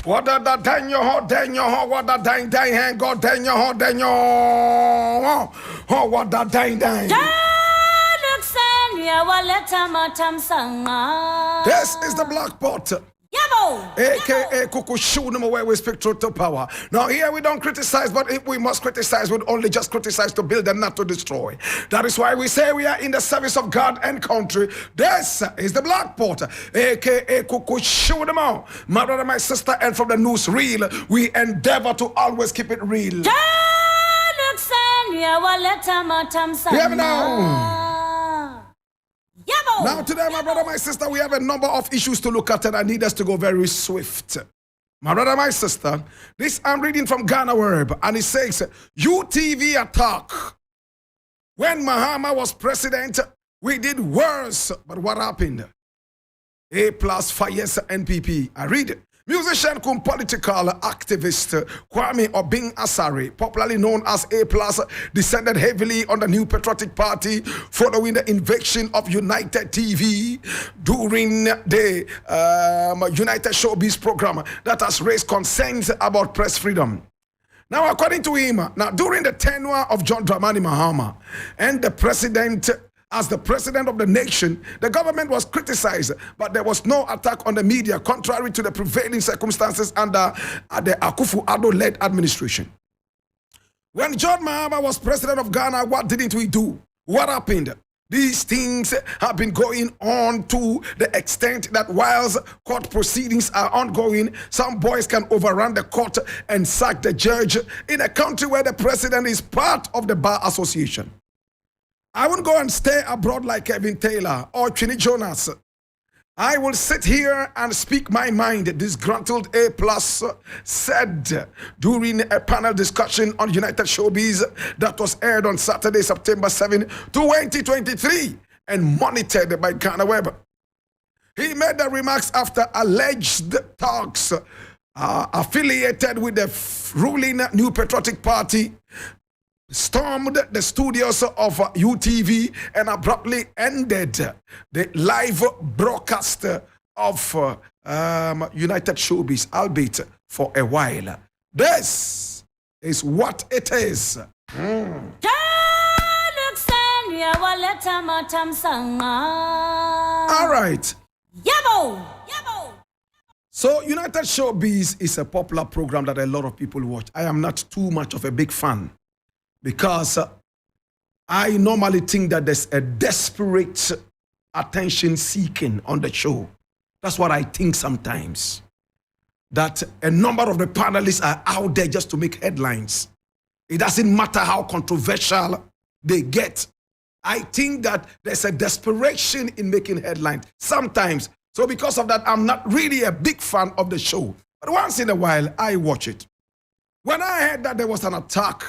What da dang your ho, what da dang hang God dang your ho, what da dang. This is the Black Pot. AKA Kukushunim, where we speak truth to power. Now here we don't criticize, but if we must criticize, we'd only just criticize to build and not to destroy. That is why we say we are in the service of God and country. This is the Black Pot, AKA Kukushunim. My brother, my sister, and from the news reel, we endeavor to always keep it real. Hear me now. Now today, my brother, my sister, we have a number of issues to look at, and I need us to go very swift. My brother, my sister, this I'm reading from Ghana Web, and it says, UTV attack. When Mahama was president, we did worse, but what happened? A+ fires NPP. I read it. Musician cum political activist Kwame Obing Asare, popularly known as A+, descended heavily on the New Patriotic Party following the invasion of United TV during the United Showbiz program that has raised concerns about press freedom. Now, according to him, during the tenure of John Dramani Mahama and the president, as the president of the nation, the government was criticized, but there was no attack on the media, contrary to the prevailing circumstances under the Akufo-Addo-led administration. When John Mahama was president of Ghana, what didn't we do? What happened? These things have been going on to the extent that whilst court proceedings are ongoing, some boys can overrun the court and sack the judge in a country where the president is part of the Bar Association. I won't go and stay abroad like Kevin Taylor or Chini Jonas. I will sit here and speak my mind, disgruntled A+ said during a panel discussion on United Showbiz that was aired on Saturday, September 7, 2023 and monitored by Ghana Web. He made the remarks after alleged thugs affiliated with the ruling New Patriotic Party stormed the studios of UTV and abruptly ended the live broadcast of United Showbiz, albeit for a while. This is what it is. All right. So United Showbiz is a popular program that a lot of people watch. I am not too much of a big fan, because I normally think that there's a desperate attention seeking on the show. That's what I think sometimes. That a number of the panelists are out there just to make headlines. It doesn't matter how controversial they get. I think that there's a desperation in making headlines sometimes. So because of that, I'm not really a big fan of the show. But once in a while, I watch it. When I heard that there was an attack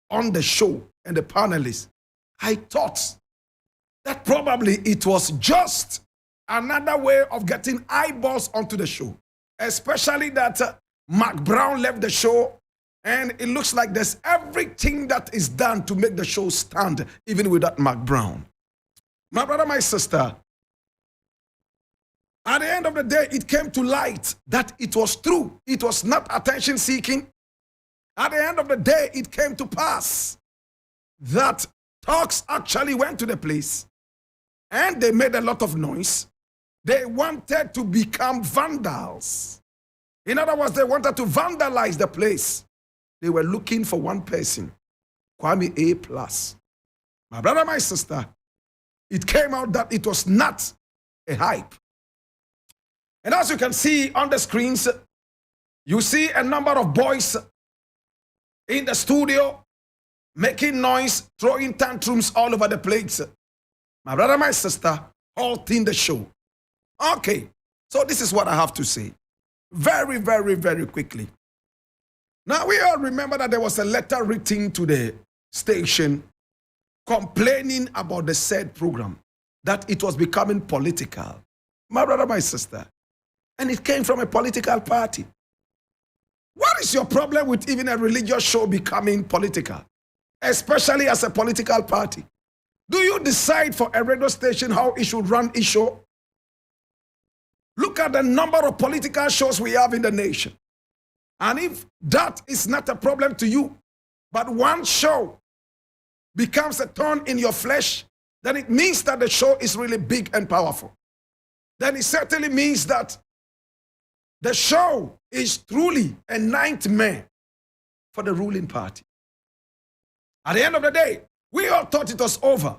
on the show and the panelists, I thought that probably it was just another way of getting eyeballs onto the show, especially that Mark Brown left the show, and it looks like there's everything that is done to make the show stand even without Mark Brown. My brother, my sister, at the end of the day, it came to light that it was true. It was not attention seeking. At the end of the day, it came to pass that talks actually went to the place and they made a lot of noise. They wanted to become vandals. In other words, they wanted to vandalize the place. They were looking for one person, Kwame A+. My brother, my sister, it came out that it was not a hype. And as you can see on the screens, you see a number of boys in the studio, making noise, throwing tantrums all over the place. My brother, my sister, halting the show. Okay, so this is what I have to say. Very, very, very quickly. Now, we all remember that there was a letter written to the station complaining about the said program, that it was becoming political. My brother, my sister. And it came from a political party. What is your problem with even a religious show becoming political, especially as a political party? Do you decide for a radio station how it should run its show? Look at the number of political shows we have in the nation. And if that is not a problem to you, but one show becomes a thorn in your flesh, then it means that the show is really big and powerful. Then it certainly means that the show is truly a nightmare for the ruling party. At the end of the day, we all thought it was over,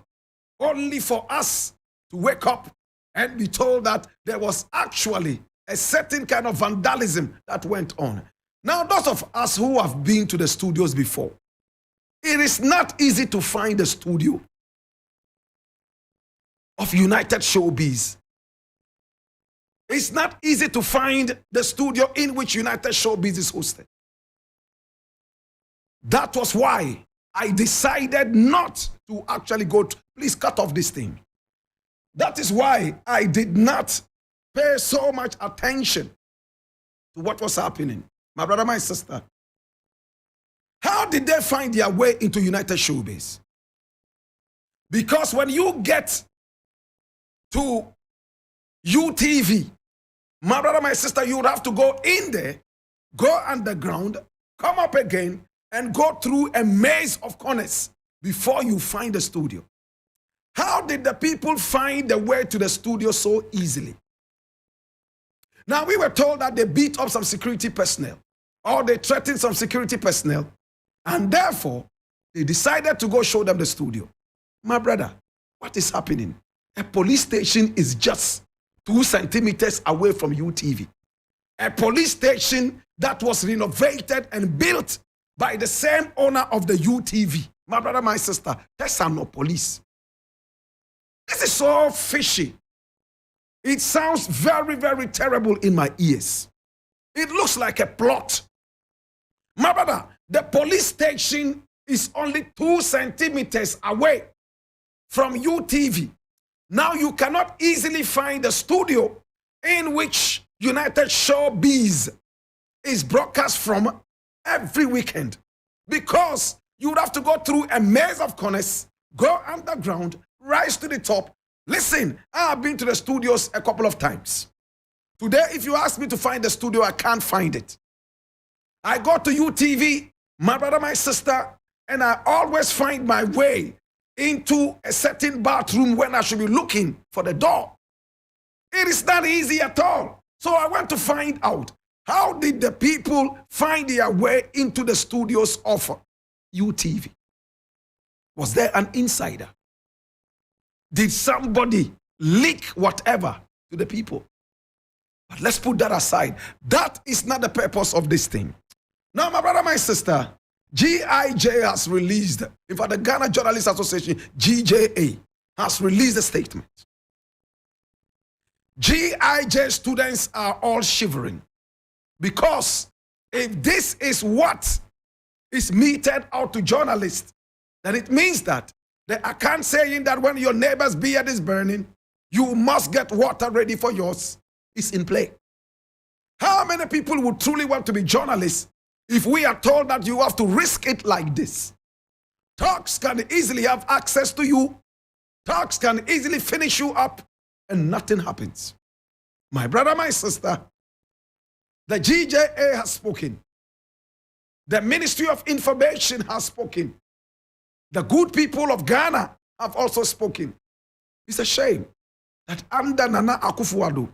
only for us to wake up and be told that there was actually a certain kind of vandalism that went on. Now, those of us who have been to the studios before, it is not easy to find a studio of United Showbiz. It's not easy to find the studio in which United Showbiz is hosted. That was why I decided not to actually go to, please cut off this thing. That is why I did not pay so much attention to what was happening. My brother, my sister, how did they find their way into United Showbiz? Because when you get to UTV, my brother, my sister, you would have to go in there, go underground, come up again, and go through a maze of corners before you find the studio. How did the people find the way to the studio so easily? Now, we were told that they beat up some security personnel, or they threatened some security personnel, and therefore, they decided to go show them the studio. My brother, what is happening? A police station is just 2 centimeters away from UTV. A police station that was renovated and built by the same owner of the UTV. My brother, my sister, that's no police. This is so fishy. It sounds very, very terrible in my ears. It looks like a plot. My brother, the police station is only 2 centimeters away from UTV. Now you cannot easily find a studio in which United Showbiz is broadcast from every weekend, because you would have to go through a maze of corners, go underground, rise to the top. Listen, I have been to the studios a couple of times. Today, if you ask me to find the studio, I can't find it. I go to UTV, my brother, my sister, and I always find my way into a certain bathroom when I should be looking for the door. It is not easy at all. So I want to find out, how did the people find their way into the studios of UTV? Was there an insider? Did somebody leak whatever to the people? But let's put that aside. That is not the purpose of this thing. Now, my brother, my sister, GIJ has released, in fact, the Ghana Journalists Association, GJA, has released a statement. GIJ students are all shivering, because if this is what is meted out to journalists, then it means that the account saying that when your neighbor's beard is burning, you must get water ready for yours is in play. How many people would truly want to be journalists if we are told that you have to risk it like this? Talks can easily have access to you. Talks can easily finish you up, and nothing happens. My brother, my sister, the GJA has spoken. The Ministry of Information has spoken. The good people of Ghana have also spoken. It's a shame that under Nana Akufo-Addo,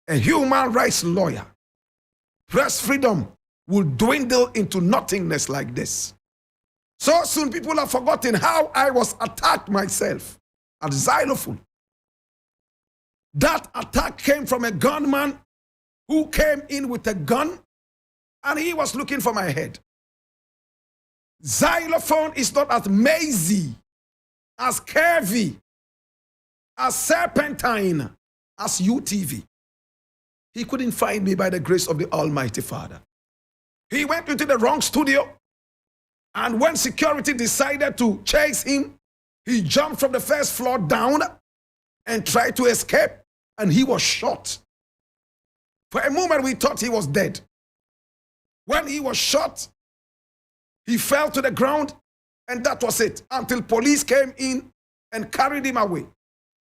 a human rights lawyer, press freedom will dwindle into nothingness like this. So soon people have forgotten how I was attacked myself at Xylophone. That attack came from a gunman who came in with a gun, and he was looking for my head. Xylophone is not as mazy, as curvy, as serpentine as UTV. He couldn't find me by the grace of the Almighty Father. He went into the wrong studio, and when security decided to chase him, he jumped from the first floor down and tried to escape, and he was shot. For a moment, we thought he was dead. When he was shot, he fell to the ground, and that was it, until police came in and carried him away.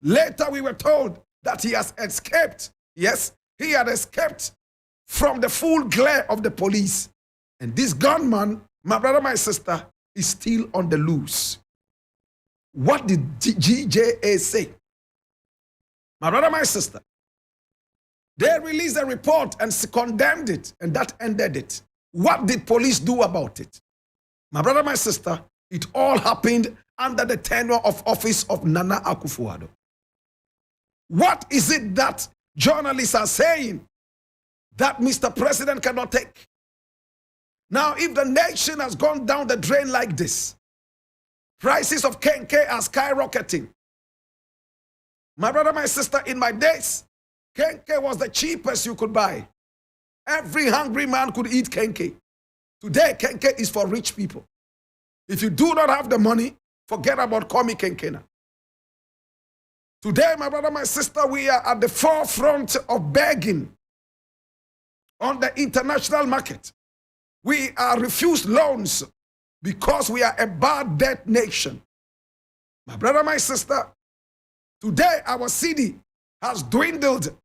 Later, we were told that he has escaped. Yes, he had escaped from the full glare of the police, And this gunman, my brother, my sister, is still on the loose. What did GJA say? My brother, my sister, they released a report and condemned it, and that ended it. What did police do about it? My brother, my sister, it all happened under the tenure of office of Nana Akufo-Addo. What is it that journalists are saying that Mr. President cannot take? Now, if the nation has gone down the drain like this, prices of kenke are skyrocketing. My brother, my sister, in my days, kenke was the cheapest you could buy. Every hungry man could eat kenke. Today, kenke is for rich people. If you do not have the money, forget about Komi Kenkena. Today, my brother, my sister, we are at the forefront of begging on the international market. We are refused loans because we are a bad debt nation. My brother, my sister, today our city has dwindled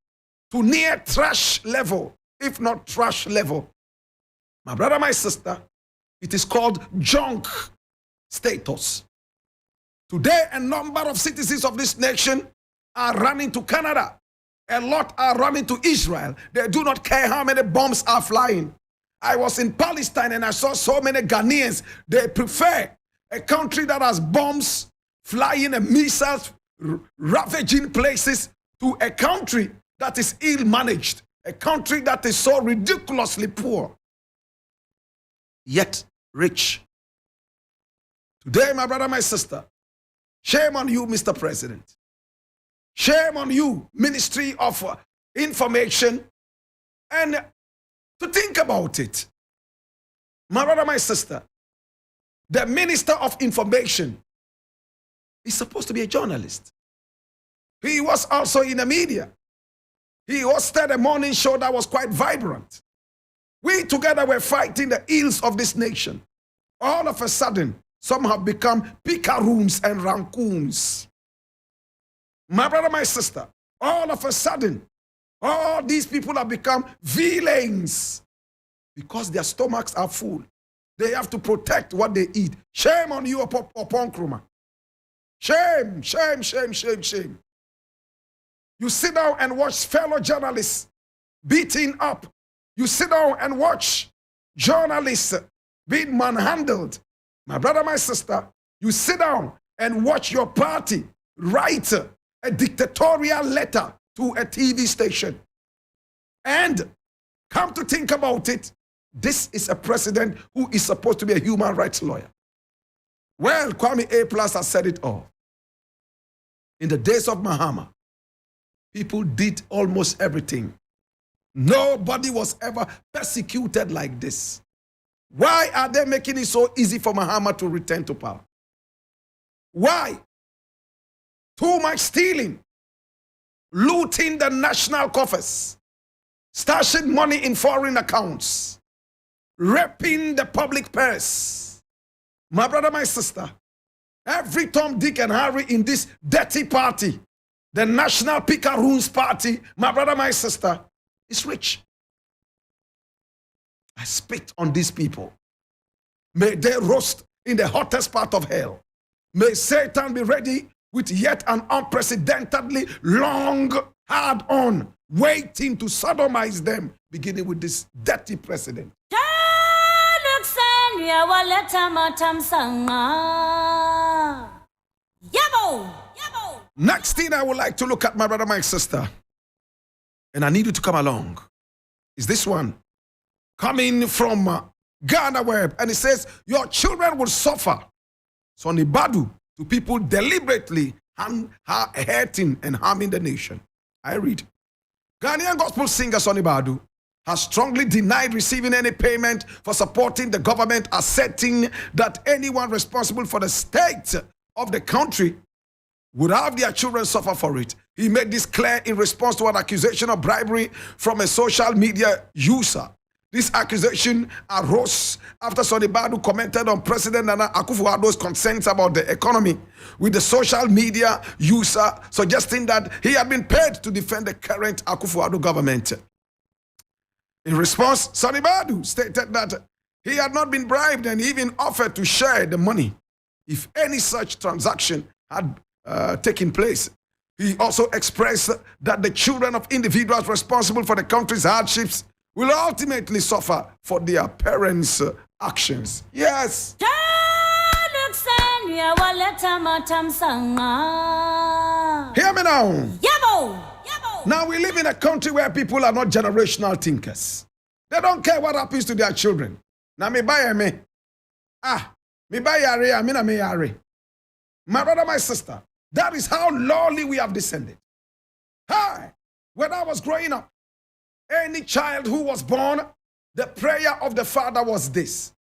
to near trash level, if not trash level. My brother, my sister, it is called junk status. Today, a number of citizens of this nation are running to Canada. A lot are running to Israel. They do not care how many bombs are flying. I was in Palestine and I saw so many Ghanaians. They prefer a country that has bombs flying and missiles ravaging places to a country that is ill-managed, a country that is so ridiculously poor, yet rich. Today, my brother, my sister, shame on you, Mr. President. Shame on you, Ministry of Information. And to think about it, my brother, my sister, the Minister of Information is supposed to be a journalist. He was also in the media. He hosted a morning show that was quite vibrant. We together were fighting the ills of this nation. All of a sudden, some have become picaroons and raccoons. My brother, my sister, all of a sudden, all these people have become villains because their stomachs are full. They have to protect what they eat. Shame on you, upon Kruma. Shame, shame, shame, shame, shame. You sit down and watch fellow journalists beaten up. You sit down and watch journalists being manhandled. My brother, my sister, you sit down and watch your party write a dictatorial letter to a TV station. And come to think about it, this is a president who is supposed to be a human rights lawyer. Well, Kwame A+ has said it all. In the days of Mahama, people did almost everything. Nobody was ever persecuted like this. Why are they making it so easy for Mahama to return to power? Why? Too much stealing, looting the national coffers, stashing money in foreign accounts, raping the public purse. My brother, my sister, every Tom, Dick, and Harry in this dirty party, the National Picaroons Party, my brother, my sister, is rich. I spit on these people. May they roast in the hottest part of hell. May Satan be ready with yet an unprecedentedly long, hard-on, waiting to sodomize them, beginning with this dirty president. Next thing I would like to look at, my brother, my sister, and I need you to come along, is this one coming from Ghana Web, and it says, your children will suffer. Sonny Badu to people deliberately hurting and harming the nation. I read, Ghanaian gospel singer Sonny Badu has strongly denied receiving any payment for supporting the government, asserting that anyone responsible for the state of the country would have their children suffer for it. He made this clear in response to an accusation of bribery from a social media user. This accusation arose after Sonny Badu commented on President Nana Akufo-Addo's concerns about the economy, with the social media user suggesting that he had been paid to defend the current Akufo-Addo government. In response, Sonny Badu stated that He had not been bribed and even offered to share the money if any such transaction had taken place. He also expressed that the children of individuals responsible for the country's hardships will ultimately suffer for their parents' actions. Yes. Hear me now. Now we live in a country where people are not generational thinkers. They don't care what happens to their children. Now me buy me. Me buy yare, me na me yare. My brother, my sister, that is how lowly we have descended. Hi, when I was growing up, any child who was born, the prayer of the father was this: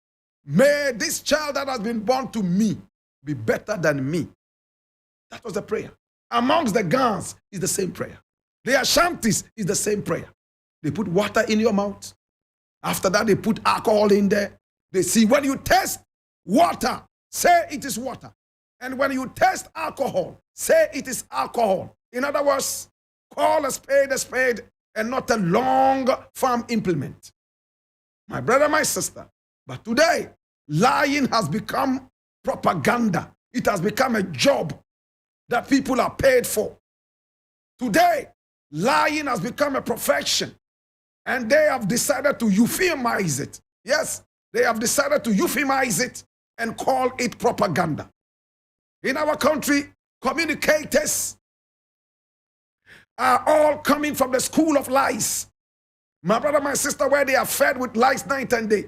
may this child that has been born to me be better than me. That was the prayer. Amongst the guns is the same prayer. The Ashantis is the same prayer. They put water in your mouth. After that, they put alcohol in there. They see when you taste water, say it is water. And when you taste alcohol, say it is alcohol. In other words, call a spade and not a long farm implement. My brother, my sister, but today, lying has become propaganda. It has become a job that people are paid for. Today, lying has become a profession, and they have decided to euphemize it. Yes, they have decided to euphemize it and call it propaganda. In our country, communicators are all coming from the school of lies. My brother, my sister, where they are fed with lies night and day.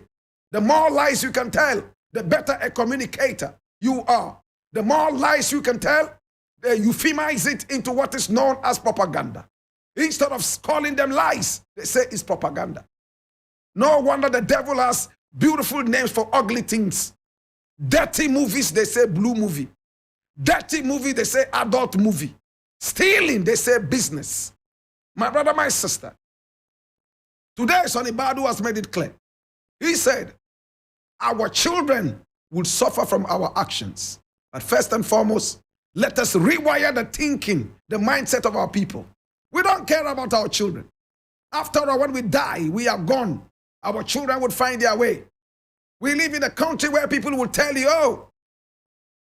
The more lies you can tell, the better a communicator you are. The more lies you can tell, they euphemize it into what is known as propaganda. Instead of calling them lies, they say it's propaganda. No wonder the devil has beautiful names for ugly things. Dirty movies, they say blue movie. Dirty movie, they say adult movie. Stealing, they say business. My brother, my sister, today Sonny Badu has made it clear. He said, our children will suffer from our actions. But first and foremost, let us rewire the thinking, the mindset of our people. We don't care about our children. After all, when we die, we are gone. Our children would find their way. We live in a country where people will tell you, oh,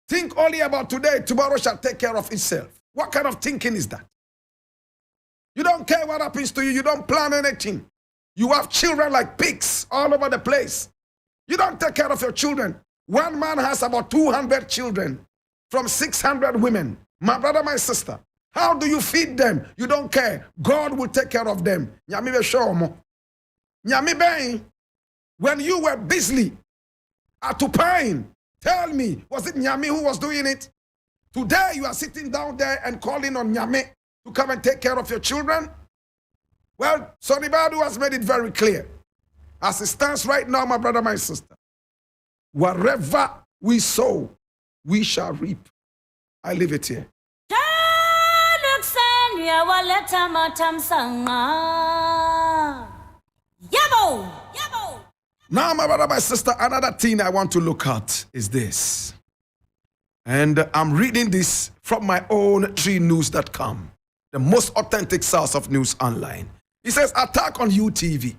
think only about today, tomorrow shall take care of itself. What kind of thinking is that? You don't care what happens to you. You don't plan anything. You have children like pigs all over the place. You don't take care of your children. One man has about 200 children from 600 women. My brother, my sister, how do you feed them? You don't care. God will take care of them. Nyami be show mo. Nyami be. When you were busy at Tupine, tell me, was it Nyami who was doing it? Today you are sitting down there and calling on Nyami to come and take care of your children? Well, Sonny Badu has made it very clear. As it stands right now, my brother, my sister, wherever we sow, we shall reap. I leave it here. Now, my brother, my sister, another thing I want to look at is this. And I'm reading this from my own treenews.com, the most authentic source of news online. It says, attack on UTV.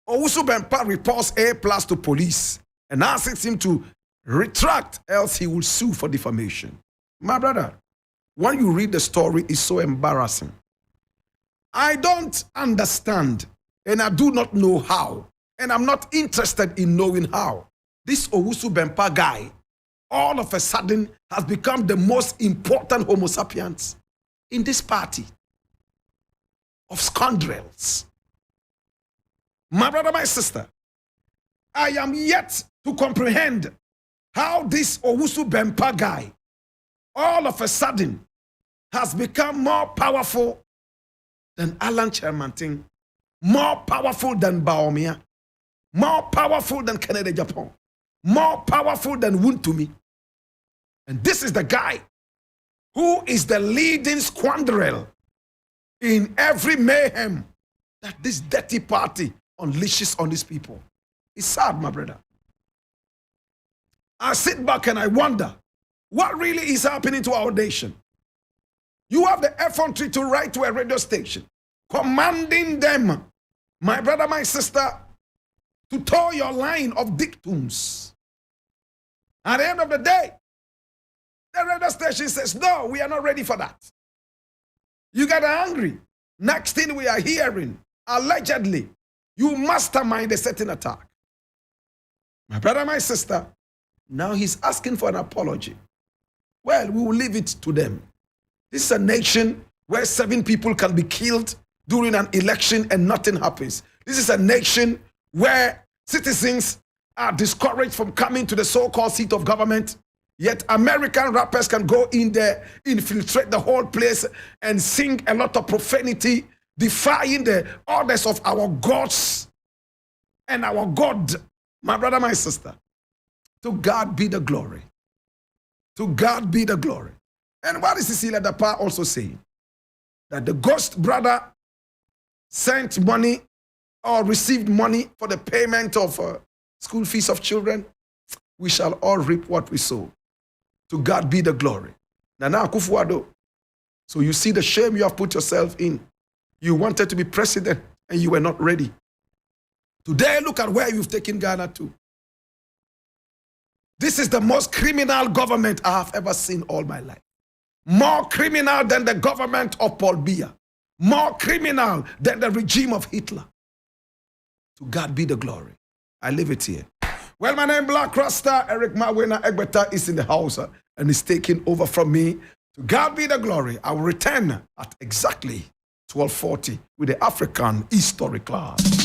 Owusu Bempah reports A+ to police and asks him to retract, else he will sue for defamation. My brother, when you read the story, it's so embarrassing. I don't understand, and I do not know how, and I'm not interested in knowing how. This Owusu Bempah guy, all of a sudden, has become the most important Homo sapiens in this party of scoundrels. My brother, my sister, I am yet to comprehend how this Owusu Bempah guy all of a sudden has become more powerful than Alan Chermanting, more powerful than Baomia, more powerful than Kennedy Japan, more powerful than Wuntumi. And this is the guy who is the leading scoundrel in every mayhem that this dirty party unleashes on these people. It's sad, my brother. I sit back and I wonder, what really is happening to our nation? You have the effrontery to write to a radio station, commanding them, my brother, my sister, to tow your line of dictums. At the end of the day, the radio station says, no, we are not ready for that. You get angry. Next thing we are hearing, allegedly, you mastermind a certain attack. My brother, my sister, now he's asking for an apology. Well, we will leave it to them. This is a nation where 7 people can be killed during an election and nothing happens. This is a nation where citizens are discouraged from coming to the so-called seat of government. Yet American rappers can go in there, infiltrate the whole place, and sing a lot of profanity, defying the orders of our gods and our God. My brother, my sister, to God be the glory. To God be the glory. And what is Cecilia Dapa also saying? That the ghost brother sent money or received money for the payment of school fees of children. We shall all reap what we sow. To God be the glory. Nana Akufo-Addo. So you see the shame you have put yourself in. You wanted to be president and you were not ready. Today, look at where you've taken Ghana to. This is the most criminal government I have ever seen all my life. More criminal than the government of Paul Biya. More criminal than the regime of Hitler. To God be the glory. I leave it here. Well, my name is Blakk Rasta. Eric Mawena Egbeta is in the house and is taking over from me. To God be the glory. I will return at exactly 12:40 with the African History class.